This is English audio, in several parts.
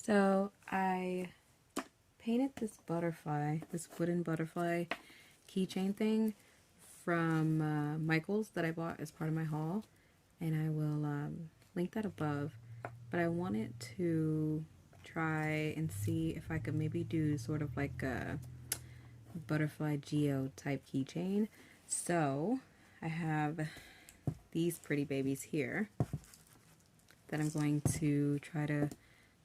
So I painted this butterfly, this wooden butterfly keychain thing from Michael's that I bought as part of my haul, and I will link that above. But I wanted to try and see if I could maybe do sort of like a butterfly geo type keychain. So I have these pretty babies here that I'm going to try to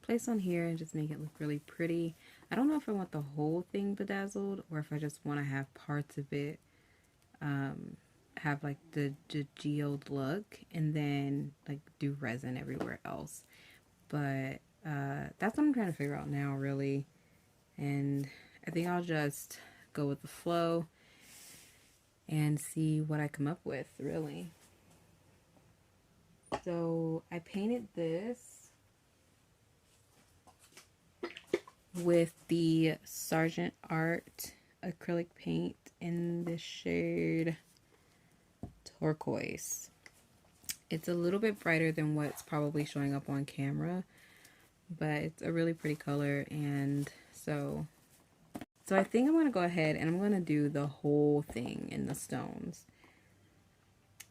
place on here and just make it look really pretty. I don't know if I want the whole thing bedazzled or if I just want to have parts of it have like the geode look and then like do resin everywhere else. But that's what I'm trying to figure out now, really. And I think I'll just go with the flow and see what I come up with, really. So I painted this with the Sargent Art acrylic paint in the shade turquoise. It's a little bit brighter than what's probably showing up on camera, but it's a really pretty color. And so I think I'm going to go ahead and I'm going to do the whole thing in the stones.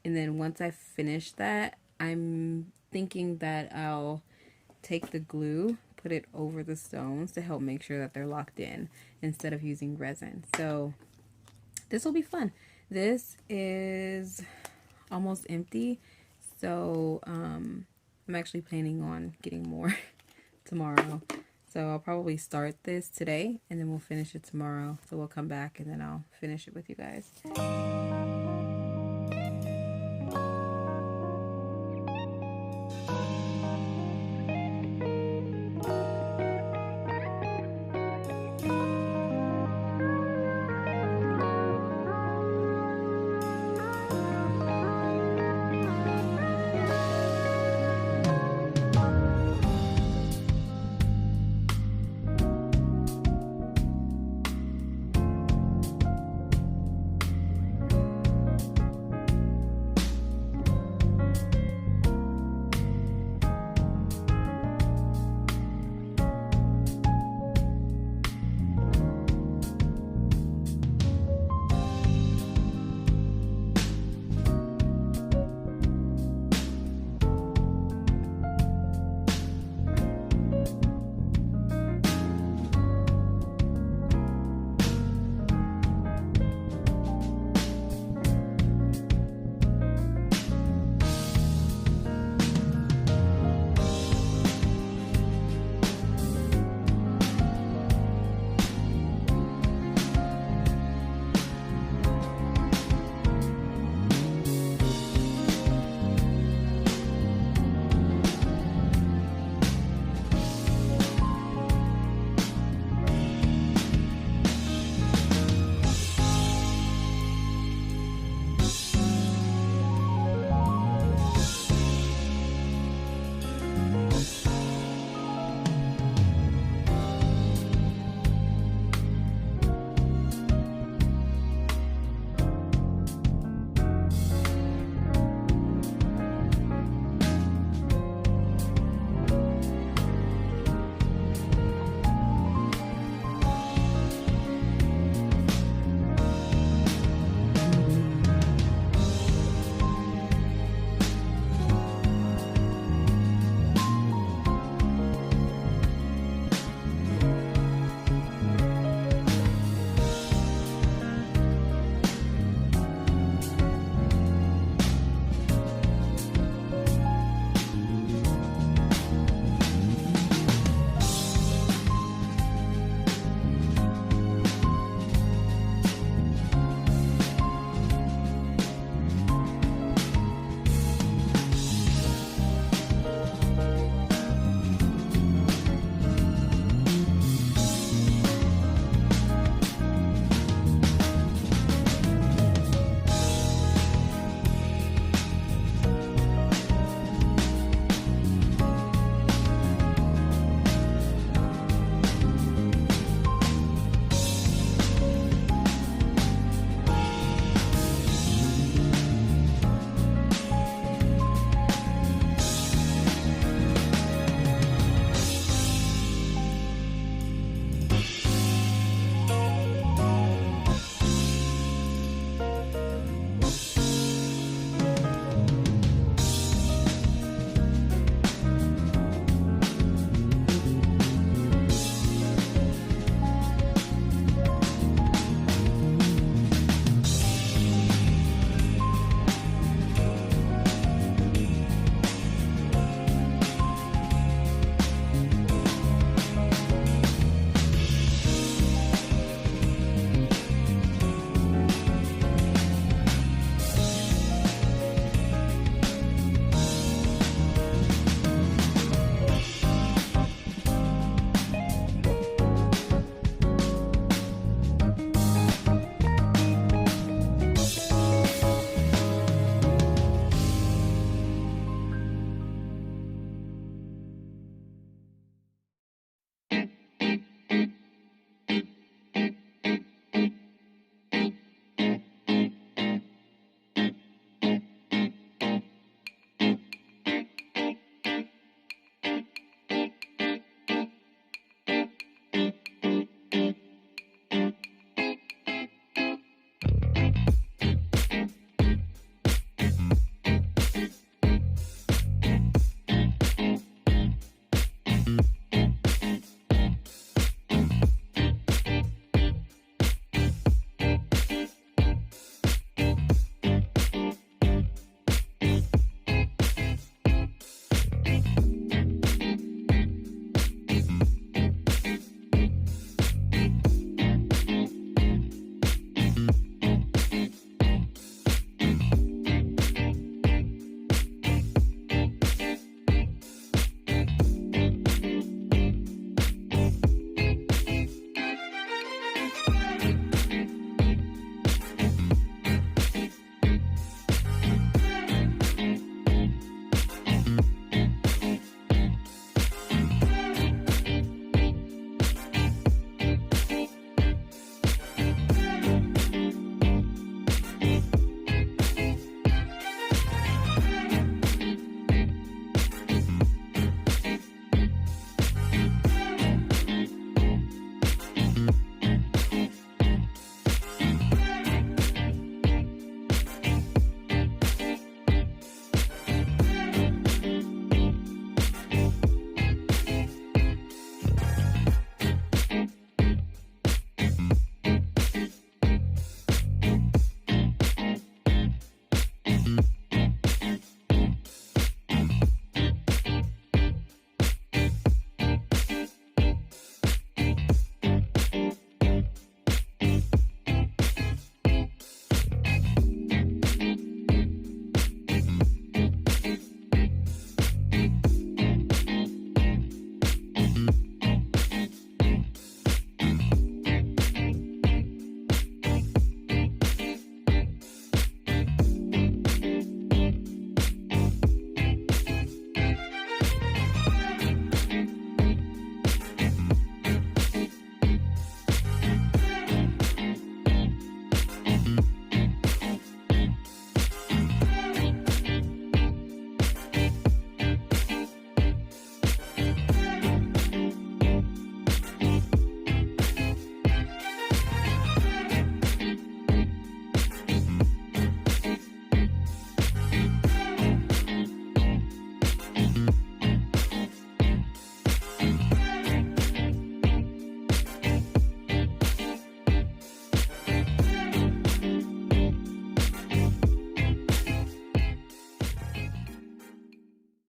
And then once I finish that, I'm thinking that I'll take the glue, put it over the stones to help make sure that they're locked in instead of using resin. So this will be fun. This is almost empty, so I'm actually planning on getting more tomorrow. So I'll probably start this today and then we'll finish it tomorrow. So we'll come back and then I'll finish it with you guys.